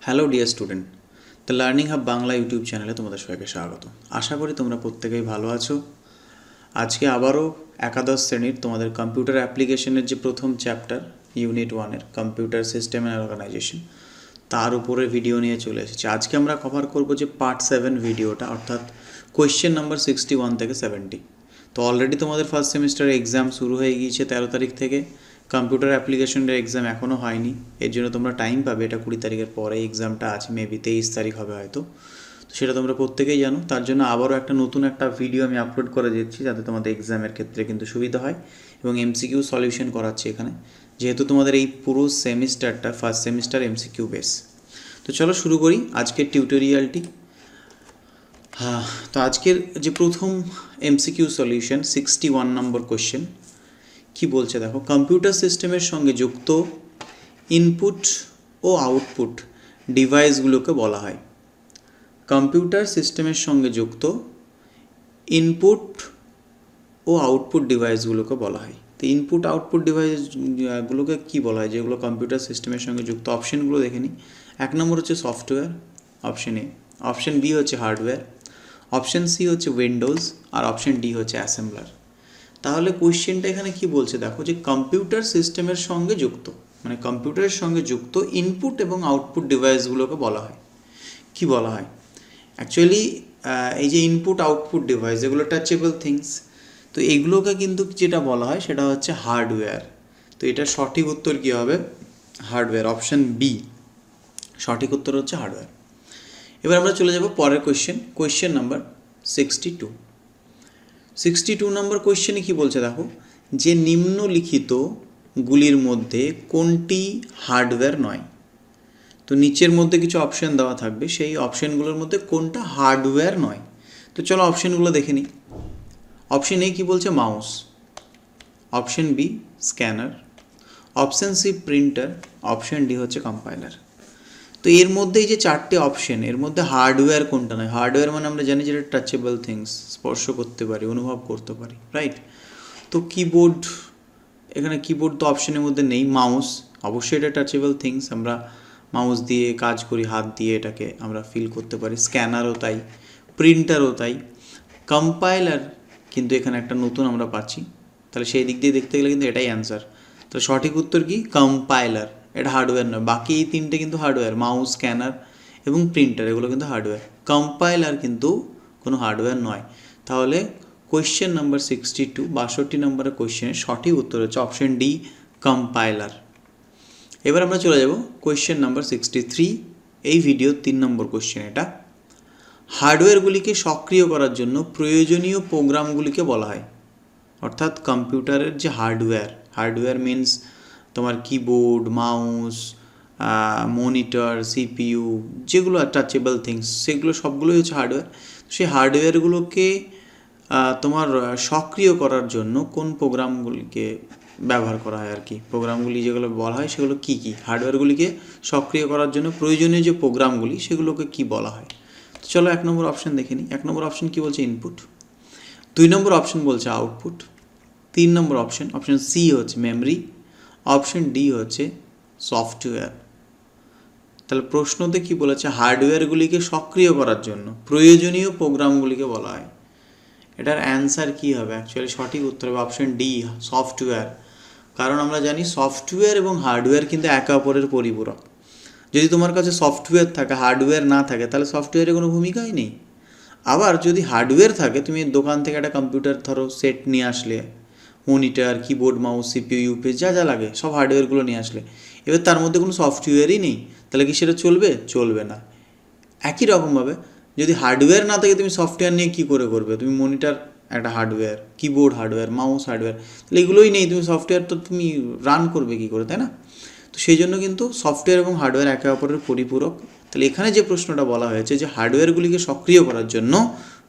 Hello dear student, the learning hub Bangla YouTube চ্যানেলে তোমাদের সবাইকে স্বাগত। আশা করি তোমরা প্রত্যেকেই ভালো আছো। আজকে আবারও একাদশ শ্রেণীর তোমাদের কম্পিউটার অ্যাপ্লিকেশনের যে প্রথম চ্যাপ্টার ইউনিট 1-এর কম্পিউটার সিস্টেম অ্যান্ড অর্গানাইজেশন, তার উপরে ভিডিও নিয়ে চলে এসেছি। আজকে আমরা কভার করব যে পার্ট 7 ভিডিওটা, অর্থাৎ কোয়েশ্চেন নাম্বার 61 থেকে 70। তো অলরেডি তোমাদের ফার্স্ট সেমিস্টারের এক্সাম শুরু হয়ে গিয়েছে 13 তারিখ থেকে। কম্পিউটার অ্যাপ্লিকেশনের এক্সাম এখনও হয়নি, এর জন্য তোমরা টাইম পাবে। এটা 20 তারিখের পরে এক্সামটা আছে, মেবি 23 তারিখ হবে হয়তো। তো সেটা তোমরা প্রত্যেকেই জানো। তার জন্য আবারও নতুন একটা ভিডিও আমি আপলোড করে দিচ্ছি, যাতে তোমাদের এক্সামের ক্ষেত্রে কিন্তু সুবিধা হয়, এবং এমসিকিউ সলিউশন করাচ্ছি এখানে, যেহেতু তোমাদের এই পুরো সেমিস্টারটা ফার্স্ট সেমিস্টার এমসিকিউ বেস। তো চলো শুরু করি আজকের টিউটোরিয়ালটি। তো আজকের যে প্রথম এমসিকিউ সলিউশন 61 নম্বর কোয়েশ্চেন কি বলছে দেখো। কম্পিউটার সিস্টেমের সঙ্গে যুক্ত ইনপুট ও আউটপুট ডিভাইসগুলোকে বলা হয়। কম্পিউটার সিস্টেমের সঙ্গে যুক্ত ইনপুট ও আউটপুট ডিভাইসগুলোকে বলা হয়। তো ইনপুট আউটপুট ডিভাইসগুলোকে কি বলা হয়, যেগুলো কম্পিউটার সিস্টেমের সঙ্গে যুক্ত? অপশানগুলো দেখে নিই। 1 নম্বর হচ্ছে software, option A. Option B হচ্ছে হার্ডওয়্যার, অপশন সি হচ্ছে উইন্ডোজ, আর অপশন ডি হচ্ছে অ্যাসেম্বলার। তাহলে কোয়েশ্চেনটা এখানে কি বলছে দেখো, যে কম্পিউটার সিস্টেমের সঙ্গে যুক্ত, মানে কম্পিউটারের সঙ্গে যুক্ত ইনপুট এবং আউটপুট ডিভাইসগুলোকে বলা হয়। কি বলা হয় অ্যাকচুয়ালি? এই যে ইনপুট আউটপুট ডিভাইস, এগুলো টাচেবল থিংস, তো এগুলোকে কিন্তু যেটা বলা হয় সেটা হচ্ছে হার্ডওয়্যার। তো এটার সঠিক উত্তর কী হবে? হার্ডওয়্যার, অপশান বি সঠিক উত্তর হচ্ছে হার্ডওয়্যার। এবার আমরা চলে যাব পরের কোয়েশ্চেন নাম্বার 62 নম্বর কোয়েশ্চেনে কী বলছে দেখো, যে নিম্নলিখিতগুলির মধ্যে কোনটি হার্ডওয়্যার নয়? তো নিচের মধ্যে কিছু অপশান দেওয়া থাকবে, সেই অপশানগুলোর মধ্যে কোনটা হার্ডওয়্যার নয়। তো চলো অপশানগুলো দেখে নিই। অপশান এ কী বলছে? Mouse. Option B scanner, option C printer, option D হচ্ছে কম্পাইলার। তো এর মধ্যে এই যে 4টে অপশান, এর মধ্যে হার্ডওয়্যার কোনটা নয়? হার্ডওয়্যার মানে আমরা জানি যেটা টাচেবল থিংস, স্পর্শ করতে পারি, অনুভব করতে পারি, রাইট? তো কিবোর্ড, এখানে কিবোর্ড তো অপশানের মধ্যে নেই। মাউস অবশ্যই এটা টাচেবল থিংস, আমরা মাউস দিয়ে কাজ করি, হাত দিয়ে এটাকে আমরা ফিল করতে পারি। স্ক্যানারও তাই, প্রিন্টারও তাই। কম্পাইলার কিন্তু এখানে একটা নতুন আমরা পাচ্ছি, তাহলে সেই দিক দিয়ে দেখতে গেলে কিন্তু এটাই অ্যান্সার। তো সঠিক উত্তর কি? কম্পাইলার। এটা হার্ডওয়্যার নয়। বাকি এই 3টে কিন্তু হার্ডওয়্যার, মাউস, স্ক্যানার এবং প্রিন্টার, এগুলো কিন্তু হার্ডওয়্যার। কম্পাইলার কিন্তু কোনো হার্ডওয়্যার নয়। তাহলে কোয়েশ্চেন নাম্বার 62 নম্বরের কোয়েশ্চেনের সঠিক উত্তর হচ্ছে অপশন ডি, কম্পাইলার। এবার আমরা চলে যাব কোয়েশ্চেন নাম্বার 63, এই ভিডিওর 3 নম্বর কোয়েশ্চেন এটা। হার্ডওয়্যারগুলিকে সক্রিয় করার জন্য প্রয়োজনীয় প্রোগ্রামগুলিকে বলা হয়। অর্থাৎ কম্পিউটারের যে হার্ডওয়্যার মিনস তোমার কিবোর্ড, মাউস, মনিটর, সিপিইউ, যেগুলো টাচেবল থিংস, সেগুলো সবগুলোই হচ্ছে হার্ডওয়্যার। সেই হার্ডওয়্যারগুলোকে তোমার সক্রিয় করার জন্য কোন প্রোগ্রামগুলিকে ব্যবহার করা হয় আর কি? প্রোগ্রামগুলি যেগুলো বলা হয় সেগুলো কী কী? হার্ডওয়্যারগুলিকে সক্রিয় করার জন্য প্রয়োজনীয় যে প্রোগ্রামগুলি, সেগুলোকে কি বলা হয়? তো চলো 1 নম্বর অপশান দেখে নিই। 1 নম্বর অপশান কী বলছে? ইনপুট। 2 নম্বর অপশান বলছে আউটপুট। 3 নম্বর অপশান সি হচ্ছে মেমরি, অপশান ডি হচ্ছে সফটওয়্যার। তাহলে প্রশ্নতে কি বলেছে? হার্ডওয়্যারগুলিকে সক্রিয় করার জন্য প্রয়োজনীয় প্রোগ্রামগুলিকে বলা হয়। এটার অ্যান্সার কী হবে? অ্যাকচুয়ালি সঠিক উত্তর হবে অপশান ডি, সফটওয়্যার। কারণ আমরা জানি সফটওয়্যার এবং হার্ডওয়্যার কিন্তু একে অপরের পরিপূরক। যদি তোমার কাছে সফটওয়্যার থাকে, হার্ডওয়্যার না থাকে, তাহলে সফটওয়্যারের কোনো ভূমিকাই নেই। আবার যদি হার্ডওয়্যার থাকে, তুমি দোকান থেকে একটা কম্পিউটার ধরো সেট নিয়ে আসলে, monitor, keyboard, mouse, CPU, UPS, যা যা লাগে সব হার্ডওয়্যারগুলো নিয়ে আসলে, এবার তার মধ্যে কোনো সফটওয়্যারই নেই, তাহলে কি সেটা চলবে? চলবে না। একই রকমভাবে যদি হার্ডওয়্যার না থাকে, তুমি সফটওয়্যার নিয়ে কী করে করবে? তুমি মনিটর একটা hardware, keyboard hardware, mouse hardware, তাহলে এগুলোই নেই, তুমি সফটওয়্যার তো তুমি রান করবে কী করে, তাই না? তো সেই জন্য কিন্তু সফটওয়্যার এবং হার্ডওয়্যার একে অপরের পরিপূরক। তাহলে এখানে যে প্রশ্নটা বলা হয়েছে, যে হার্ডওয়্যারগুলিকে সক্রিয় করার জন্য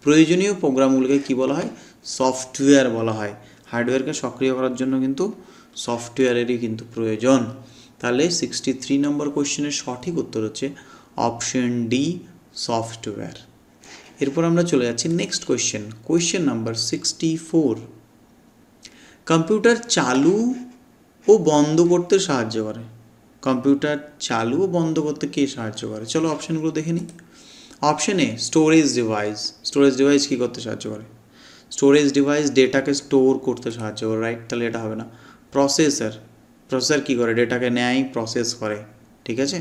প্রয়োজনীয় প্রোগ্রামগুলিকে কী বলা হয়? সফটওয়্যার বলা হয়। হার্ডওয়্যারকে সক্রিয় করার জন্য কিন্তু সফটওয়্যারেরই কিন্তু প্রয়োজন। তাহলে 63 নম্বর কোয়েশ্চেনের সঠিক উত্তর হচ্ছে অপশন ডি, সফটওয়্যার। এরপর আমরা চলে যাচ্ছি নেক্সট কোয়েশ্চেন নাম্বার 64। কম্পিউটার চালু ও বন্ধ করতে সাহায্য করে। কম্পিউটার চালু ও বন্ধ করতে কে সাহায্য করে? চলো অপশানগুলো দেখে নিই। Option A storage device. Storage device কী করতে সাহায্য করে? স্টোরেজ ডিভাইস ডেটাকে স্টোর করতে সাহায্য করে, রাইট? তাহলে এটা হবে না। প্রসেসর, প্রসেসর কী করে? ডেটাকে নেয়, প্রসেস করে, ঠিক আছে।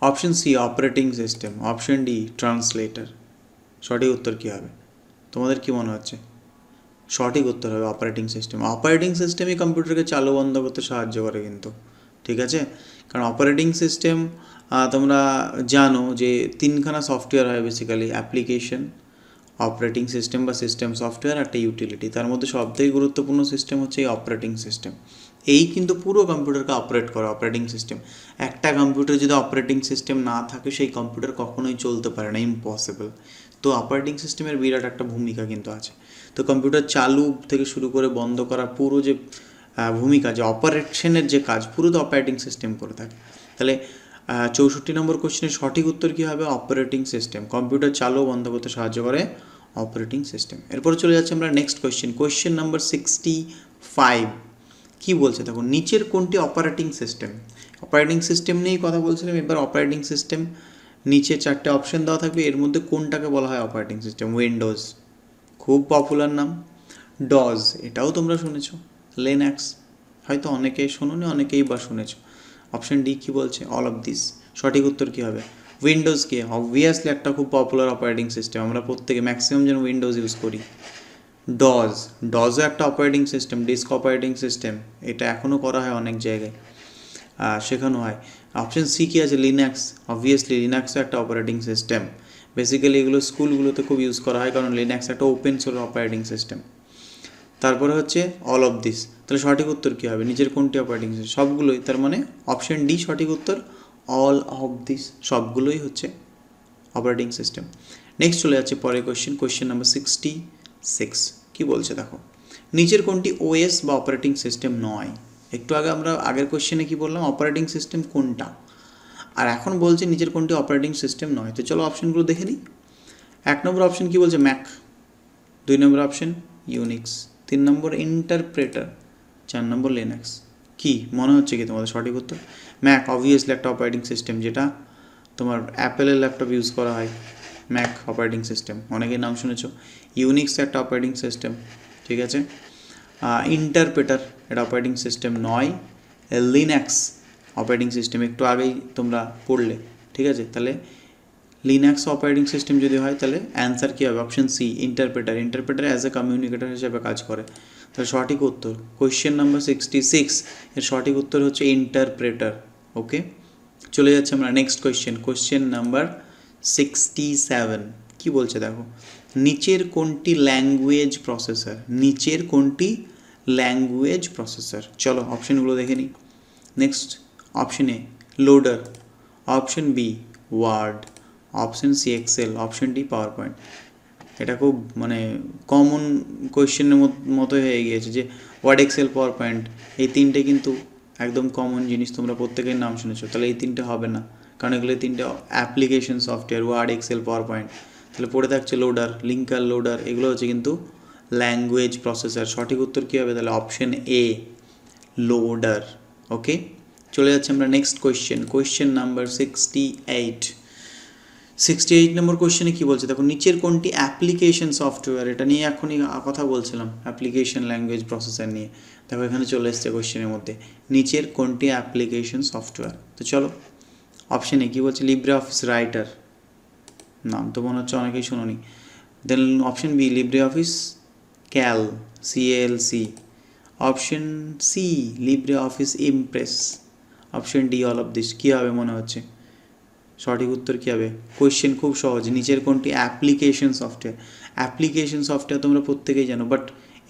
Option C operating system. Option D translator. সঠিক উত্তর কী হবে? তোমাদের কি মনে হচ্ছে? সঠিক উত্তর হবে অপারেটিং সিস্টেম। অপারেটিং সিস্টেমই কম্পিউটারকে চালু বন্ধ করতে সাহায্য করে কিন্তু, ঠিক আছে। কারণ অপারেটিং সিস্টেম তোমরা জানো যে তিনখানা সফটওয়্যার হয় বেসিক্যালি, অ্যাপ্লিকেশন, অপারেটিং সিস্টেম বা সিস্টেম সফটওয়্যার, একটা ইউটিলিটি। তার মধ্যে সবথেকে গুরুত্বপূর্ণ সিস্টেম হচ্ছে এই অপারেটিং সিস্টেম। এই কিন্তু পুরো কম্পিউটারকে অপারেট করে অপারেটিং সিস্টেম। একটা কম্পিউটার যদি অপারেটিং সিস্টেম না থাকে সেই কম্পিউটার কখনোই চলতে পারে না, ইম্পসিবল। তো অপারেটিং সিস্টেমের বিরাট একটা ভূমিকা কিন্তু আছে। তো কম্পিউটার চালু থেকে শুরু করে বন্ধ করা পুরো যে ভূমিকা, যে অপারেশনের যে কাজ, পুরো তো অপারেটিং সিস্টেম করে থাকে। তাহলে 64 নম্বর কোশ্চেনের সঠিক উত্তর কী হবে? Operating system. কম্পিউটার চালু বন্ধ করতে সাহায্য করে অপারেটিং সিস্টেম। এরপর চলে যাচ্ছে আমরা নেক্সট কোশ্চেন, কোশ্চেন নাম্বার 65। কী বলছে দেখো, নিচের কোনটি অপারেটিং সিস্টেম? অপারেটিং সিস্টেম নিয়েই কথা বলছিলাম। এবার অপারেটিং সিস্টেম, নিচে 4টে অপশন দেওয়া থাকবে, এর মধ্যে কোনটাকে বলা হয় অপারেটিং সিস্টেম? উইন্ডোজ, খুব পপুলার নাম। ডজ, এটাও তোমরা শুনেছো। লিনাক্স, হয়তো অনেকেই শোনোনি, অনেকেই বা শুনেছো। অপশন ডি কী বলছে? All of this. সঠিক উত্তর কী হবে? উইন্ডোজ কে অবভিয়াসলি একটা খুব পপুলার অপারেটিং সিস্টেম, আমরা প্রত্যেকে ম্যাক্সিমাম যেন উইন্ডোজ ইউজ করি। ডজও একটা operating system, disk operating system, এটা এখনও করা হয় অনেক জায়গায়, শেখানো হয়। অপশন সি কী আছে? লিনাক্স, অবভিয়াসলি লিনাক্সও একটা অপারেটিং সিস্টেম। বেসিক্যালি এগুলো স্কুলগুলোতে খুব ইউজ করা হয়, কারণ লিনাক্স একটা ওপেন সোর্স অপারেটিং সিস্টেম। তারপরে হচ্ছে অল অফ দিস। তাহলে সঠিক উত্তর কী হবে? নিচের কোনটি অপারেটিং সিস্টেম? সবগুলোই, তার মানে অপশন ডি সঠিক উত্তর, অল অফ দিস, সবগুলোই হচ্ছে অপারেটিং সিস্টেম। নেক্সট চলে যাচ্ছে পরের কোয়েশ্চেন নাম্বার 66। কী বলছে দেখো, নিচের কোনটি ওএস বা অপারেটিং সিস্টেম নয়? একটু আগে আমরা আগের কোয়েশ্চেনে কী বললাম? অপারেটিং সিস্টেম কোনটা, আর এখন বলছে নিচের কোনটি অপারেটিং সিস্টেম নয়। তো চলো অপশনগুলো দেখে নিই। 1 নম্বর অপশন কী বলছে? ম্যাক। 2 নম্বর অপশন ইউনিক্স। 3 নম্বর ইন্টারপ্রেটার। 4 নম্বর লিনাক্স। কি মনে হচ্ছে কি তোমাদের সঠিক উত্তর? ম্যাক অবভিয়াসলি একটা অপারেটিং সিস্টেম, যেটা তোমার অ্যাপেলের ল্যাপটপ ইউজ করা হয়, ম্যাক অপারেটিং সিস্টেম, অনেকের নাম শুনেছো। ইউনিক্স একটা অপারেটিং সিস্টেম, ঠিক আছে। ইন্টারপ্রেটার এটা অপারেটিং সিস্টেম নয়। লিনাক্স অপারেটিং সিস্টেম, একটু আগেই তোমরা পড়লে, ঠিক আছে। তাহলে লিনাক্স অপারেটিং সিস্টেম যদি হয় তাহলে অ্যান্সার কী হবে? Option C interpreter. Interpreter as a communicator হিসেবে কাজ করে। তাহলে সঠিক উত্তর কোয়েশ্চেন নাম্বার 66 এর সঠিক উত্তর হচ্ছে ইন্টারপ্রেটার। ওকে, চলে যাচ্ছে আমরা নেক্সট কোয়েশ্চেন নাম্বার 67। কি বলছে দেখো, নিচের কোনটি ল্যাঙ্গুয়েজ প্রসেসর? নিচের কোনটি ল্যাঙ্গুয়েজ প্রসেসর? চলো অপশনগুলো দেখে নিই। Next option A loader, option B Word, option C Excel, option D PowerPoint. এটা খুব মানে কমন কোয়েশ্চেনের মতো হয়ে গিয়েছে যে ওয়ার্ড, এক্সেল, পাওয়ার পয়েন্ট, এই তিনটে কিন্তু একদম কমন জিনিস, তোমরা প্রত্যেকের নাম শুনেছো। তাহলে এই তিনটে হবে না, কারণ এগুলো তিনটে application software, Word, Excel, PowerPoint. তাহলে পড়ে থাকছে লোডার, লিঙ্কার লোডার, এগুলো হচ্ছে কিন্তু ল্যাঙ্গুয়েজ প্রসেসর। সঠিক উত্তর কী হবে? তাহলে অপশন এ লোডার। ওকে, চলে যাচ্ছে আমরা নেক্সট কোয়েশ্চেন নাম্বার 68 নম্বর কোয়েশ্চেনে কী বলছে দেখো, নিচের কোনটি অ্যাপ্লিকেশন সফটওয়্যার? এটা নিয়ে এখনই কথা বলছিলাম, অ্যাপ্লিকেশন ল্যাঙ্গুয়েজ প্রসেসর নিয়ে। দেখো এখানে চলে এসছে কোয়েশ্চেনের মধ্যে, নিচের কোনটি অ্যাপ্লিকেশন সফটওয়্যার? তো চলো অপশন এ কী বলছে? লিব্রে অফিস রাইটার, নাম তো মনে হচ্ছে অনেকেই শুনোনি। Then option B LibreOffice Calc, CALC। Option C LibreOffice Impress, option D all of this. কী হবে মনে হচ্ছে? সঠিক উত্তর কী হবে? কোয়েশ্চেন খুব সহজ, নিচের কোনটি অ্যাপ্লিকেশন সফটওয়্যার? অ্যাপ্লিকেশন সফটওয়্যার তোমরা প্রত্যেকেই জানো, বাট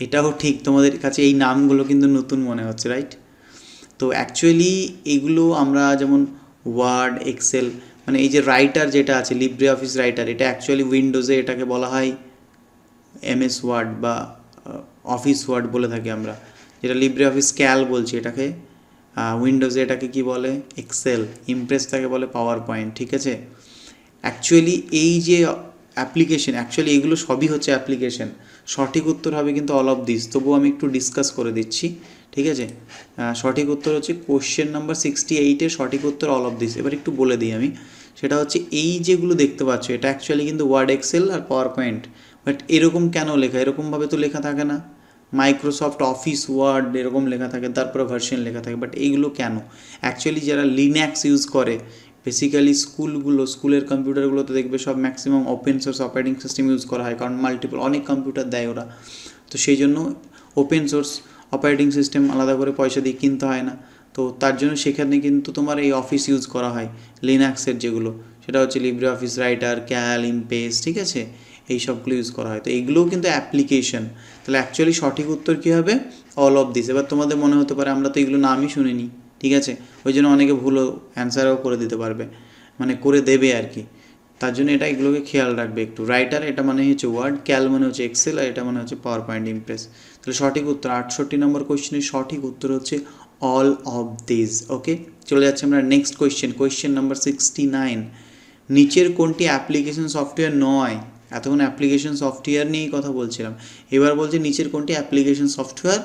এটাও ঠিক তোমাদের কাছে এই নামগুলো কিন্তু নতুন মনে হচ্ছে, রাইট? তো অ্যাকচুয়ালি এগুলো আমরা যেমন ওয়ার্ড, এক্সেল, মানে এই যে রাইটার যেটা আছে লিব্রে অফিস রাইটার, এটা অ্যাকচুয়ালি উইন্ডোজে এটাকে বলা হয় MS ওয়ার্ড বা অফিস ওয়ার্ড বলে থাকি আমরা। যেটা লিব্রে অফিস ক্যাল বলছি, এটাকে উইন্ডোজে এটাকে কি বলে? এক্সেল। ইমপ্রেসটাকে বলে পাওয়ার পয়েন্ট, ঠিক আছে। অ্যাকচুয়ালি এই যে অ্যাপ্লিকেশন, অ্যাকচুয়ালি এগুলো সবই হচ্ছে অ্যাপ্লিকেশন। সঠিক উত্তর হবে কিন্তু অল অফ দিস। তবুও আমি একটু ডিসকাস করে দিচ্ছি, ঠিক আছে, সঠিক উত্তর হচ্ছে কোশ্চেন নাম্বার 68-এর সঠিক উত্তর অল অফ দিস। এবার একটু বলে দিই আমি, সেটা হচ্ছে এই যেগুলো দেখতে পাচ্ছ এটা অ্যাকচুয়ালি কিন্তু ওয়ার্ড, এক্সেল আর পাওয়ার পয়েন্ট, বাট এরকম কেন লেখা, এরকমভাবে তো লেখা থাকে না। মাইক্রোসফট অফিস ওয়ার্ড এরকম লেখা থাকে, তারপরে ভার্সন লেখা থাকে, বাট এইগুলো কেন? অ্যাকচুয়ালি যারা লিনাক্স ইউজ করে বেসিক্যালি স্কুলের কম্পিউটারগুলোতে দেখবে সব maximum open source operating system use করা হয়, কারণ মাল্টিপল অনেক কম্পিউটার দেয় ওরা, তো সেই জন্য ওপেন সোর্স অপারেটিং সিস্টেম আলাদা করে পয়সা দিয়ে কিনতে হয় না। তো তার জন্য সেখানে কিন্তু তোমার এই অফিস ইউজ করা হয় লিনাক্সের যেগুলো, সেটা হচ্ছে লিব্রে অফিস রাইটার, ক্যাল, ইমপ্রেস, ঠিক আছে, এই সবগুলো ইউজ করা হয়। তো এইগুলোও কিন্তু অ্যাপ্লিকেশন। তাহলে অ্যাকচুয়ালি সঠিক উত্তর কী হবে? All of this. এবার তোমাদের মনে হতে পারে আমরা তো এগুলো নামই শুনিনি, ঠিক আছে, ওই জন্য অনেকে ভুলও অ্যান্সারও করে দিতে পারবে, মানে করে দেবে আর কি। তার জন্য এটা এগুলোকে খেয়াল রাখবে একটু। রাইটার এটা মানে হচ্ছে ওয়ার্ড, ক্যাল মানে হচ্ছে এক্সেল, আর এটা মানে হচ্ছে পাওয়ার পয়েন্ট, ইমপ্রেস। তাহলে সঠিক উত্তর 68 নম্বর কোয়েশ্চেনের সঠিক উত্তর হচ্ছে অল অফ দিস। ওকে, চলে যাচ্ছে আমরা নেক্সট কোয়েশ্চেন নাম্বার 69। নিচের কোনটি অ্যাপ্লিকেশন সফটওয়্যার নয়? এতক্ষণ অ্যাপ্লিকেশন সফটওয়্যার নিয়েই কথা বলছিলাম, এবার বলছে নিচের কোনটি অ্যাপ্লিকেশন সফটওয়্যার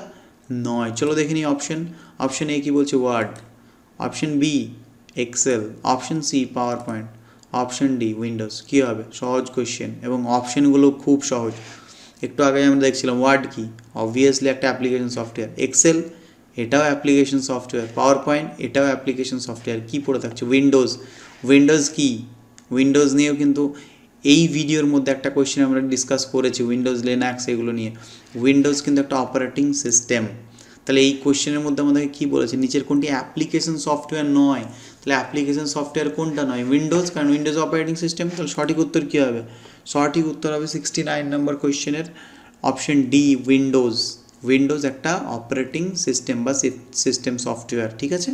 নয়। চলো দেখে নিই অপশন। অপশন এ কী বলছে? Word. Option B Excel. Option C PowerPoint. Option D Windows. কী হবে? সহজ কোয়েশ্চেন এবং অপশানগুলো খুব সহজ। একটু আগে আমরা দেখছিলাম ওয়ার্ড কি, অবভিয়াসলি একটা অ্যাপ্লিকেশন সফটওয়্যার। এক্সেল এটাও অ্যাপ্লিকেশন সফটওয়্যার। পাওয়ার পয়েন্ট এটাও অ্যাপ্লিকেশন সফটওয়্যার। কী পড়ে থাকছে? উইন্ডোজ কি? উইন্ডোজ নিয়েও কিন্তু এই ভিডিওর মধ্যে একটা কোয়েশ্চেন আমরা ডিসকাস করেছি, উইন্ডোজ, লিনাক্স এগুলো নিয়ে। উইন্ডোজ কিন্তু একটা অপারেটিং সিস্টেম। তাহলে এই কোয়েশ্চেনের মধ্যে আমাদেরকে কী বলেছে? নিচের কোনটি অ্যাপ্লিকেশন সফটওয়্যার নয়? তাহলে অ্যাপ্লিকেশন সফটওয়্যার কোনটা নয়? উইন্ডোজ, কারণ উইন্ডোজ অপারেটিং সিস্টেম। তাহলে সঠিক উত্তর কী হবে? সঠিক উত্তর হবে 69 নম্বর কোয়েশ্চেনের অপশন ডি উইন্ডোজ। উইন্ডোজ একটা অপারেটিং সিস্টেম বা সিস্টেম সফটওয়্যার, ঠিক আছে।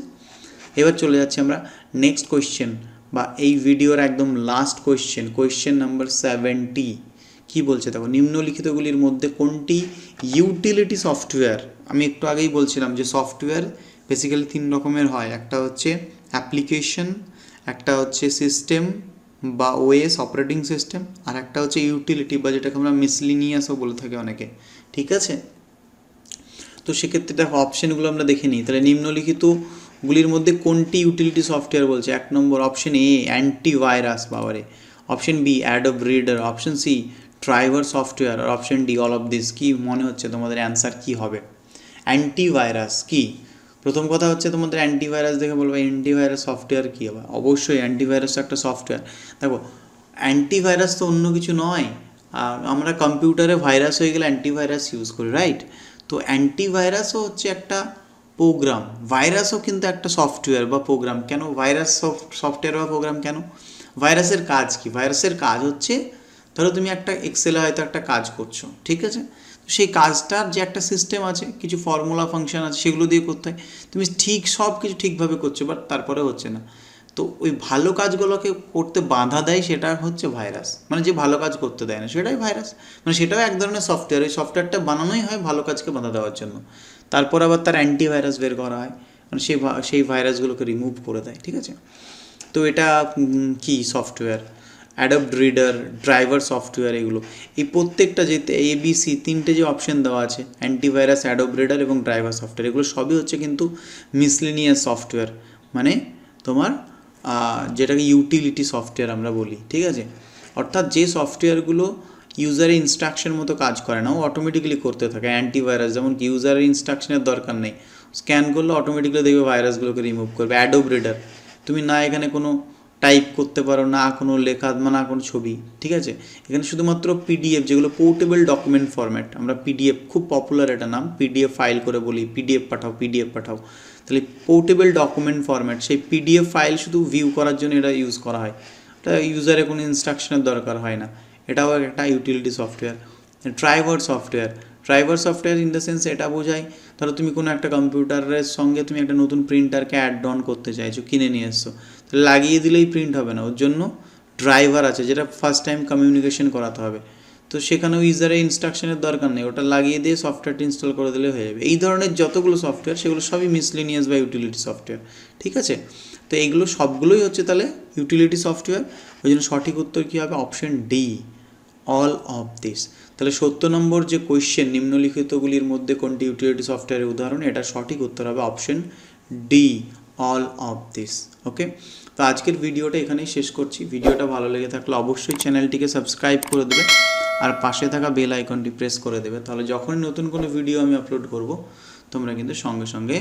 এবার চলে যাচ্ছি আমরা নেক্সট কোয়েশ্চেন বা এই ভিডিওর একদম লাস্ট কোয়েশ্চেন নাম্বার 70। কী বলছে দেখো, নিম্নলিখিতগুলির মধ্যে কোনটি ইউটিলিটি সফটওয়্যার? আমি একটু আগেই বলছিলাম যে সফটওয়্যার বেসিক্যালি 3 রকমের হয়, একটা হচ্ছে অ্যাপ্লিকেশন, একটা হচ্ছে সিস্টেম বা ওএস অপারেটিং সিস্টেম, আর একটা হচ্ছে ইউটিলিটি বা যেটাকে আমরা মিসলিনিয়াসও বলে থাকি অনেকে, ঠিক আছে। তো সেক্ষেত্রে দেখো অপশানগুলো আমরা দেখে নিই। তাহলে নিম্নলিখিতগুলির মধ্যে কোনটি ইউটিলিটি সফটওয়্যার বলছে? 1 নম্বর অপশন এ অ্যান্টিভাইরাস, বাবারে। Option B Adobe Reader. Option C driver software. আর option D all of this. কি মনে হচ্ছে তোমাদের অ্যান্সার কী হবে? অ্যান্টিভাইরাস কি? প্রথম কথা হচ্ছে তোমাদের অ্যান্টিভাইরাস দেখে বলবো অ্যান্টিভাইরাস সফটওয়্যার কী হবে? অবশ্যই অ্যান্টিভাইরাস একটা সফটওয়্যার। দেখো অ্যান্টিভাইরাস তো অন্য কিছু নয়, আমরা কম্পিউটারে ভাইরাস হয়ে গেলে অ্যান্টিভাইরাস ইউজ করি, রাইট? তো অ্যান্টিভাইরাসও হচ্ছে একটা প্রোগ্রাম, ভাইরাসও কিন্তু একটা সফটওয়্যার বা প্রোগ্রাম। কেন ভাইরাস সফটওয়্যার বা প্রোগ্রাম কেন? ভাইরাসের কাজ কি? ভাইরাসের কাজ হচ্ছে, ধরো তুমি একটা এক্সেলে হয়তো একটা কাজ করছো, ঠিক আছে, তো সেই কাজটার যে একটা সিস্টেম আছে, কিছু ফর্মুলা ফাংশন আছে, সেগুলো দিয়ে করতে হয়। তুমি ঠিক সব কিছু ঠিকভাবে করছো, বাট তারপরে হচ্ছে না। তো ওই ভালো কাজগুলোকে করতে বাধা দেয়, সেটা হচ্ছে ভাইরাস। মানে যে ভালো কাজ করতে দেয় না সেটাই ভাইরাস। মানে সেটাও এক ধরনের সফটওয়্যার। ওই সফটওয়্যারটা বানানোই হয় ভালো কাজকে বাধা দেওয়ার জন্য। তারপর আবার তার অ্যান্টিভাইরাস বের করা হয়, মানে সেই ভাইরাসগুলোকে রিমুভ করে দেয়, ঠিক আছে। তো এটা কি software? Adobe reader, driver software, এগুলো এই প্রত্যেকটা যে ABC 3টে যে অপশান দেওয়া আছে, অ্যান্টিভাইরাস, অ্যাডোব রিডার এবং ড্রাইভার সফটওয়্যার, এগুলো সবই হচ্ছে কিন্তু মিসলিনিয়াস সফটওয়্যার, মানে তোমার যেটাকে ইউটিলিটি সফটওয়্যার আমরা বলি, ঠিক আছে। অর্থাৎ যে সফটওয়্যারগুলো ইউজারের ইনস্ট্রাকশন মতো কাজ করে না, ও অটোমেটিক্যালি করতে থাকে। অ্যান্টিভাইরাস যেমন কি ইউজারের ইনস্ট্রাকশনের দরকার নেই, স্ক্যান করলে অটোমেটিক্যালি দেখবে ভাইরাসগুলোকে রিমুভ করবে। অ্যাডোব রিডার তুমি না এখানে কোনো টাইপ করতে পারো, না কোনো লেখা, না কোনো ছবি, ঠিক আছে। এখানে শুধুমাত্র পিডিএফ, যেগুলো পোর্টেবল ডকুমেন্ট ফরম্যাট, আমরা পিডিএফ, খুব পপুলার এটা নাম, পিডিএফ ফাইল করে বলি, পিডিএফ পাঠাও। তাহলে পোর্টেবল ডকুমেন্ট ফরম্যাট, সেই পিডিএফ ফাইল শুধু ভিউ করার জন্য এটা ইউজ করা হয়। এটা ইউজারে কোনো ইনস্ট্রাকশনের দরকার হয় না। এটাও একটা utility software. Driver software in the sense এটা বোঝায়, ধরো তুমি কোনো একটা কম্পিউটারের সঙ্গে তুমি একটা নতুন প্রিন্টারকে অ্যাড অন করতে চাইছো, কিনে নিয়ে এসছো, তাহলে লাগিয়ে দিলেই প্রিন্ট হবে না, ওর জন্য ড্রাইভার আছে যেটা ফার্স্ট টাইম কমিউনিকেশন করাতে হবে। তো সেখানেও ইউজারের ইনস্ট্রাকশনের দরকার নেই, ওটা লাগিয়ে দিয়ে সফটওয়্যারটা ইনস্টল করে দিলে হয়ে যাবে। এই ধরনের যতগুলো সফটওয়্যার সেগুলো সবই মিসলিনিয়াস বা ইউটিলিটি সফটওয়্যার, ঠিক আছে। তো এইগুলো সবগুলোই হচ্ছে তাহলে ইউটিলিটি সফটওয়্যার। ওই জন্য সঠিক উত্তর কী হবে? Option D, all of this. তাহলে 70 নম্বর যে কোয়েশ্চেন, নিম্নলিখিতগুলির মধ্যে কোনটি ইউটিলিটি সফটওয়্যারের উদাহরণ, এটা সঠিক উত্তর হবে option D, all of this. Okay, তো আজকের ভিডিওটা এখানেই শেষ করছি। ভিডিওটা ভালো লেগে থাকলে অবশ্যই চ্যানেলটিকে সাবস্ক্রাইব করে দেবে আর পাশে থাকা বেল আইকনটি প্রেস করে দেবে, তাহলে যখনই নতুন কোনো ভিডিও আমি আপলোড করব তোমরা কিন্তু সঙ্গে সঙ্গে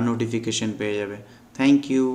নোটিফিকেশন পেয়ে যাবে। Thank you.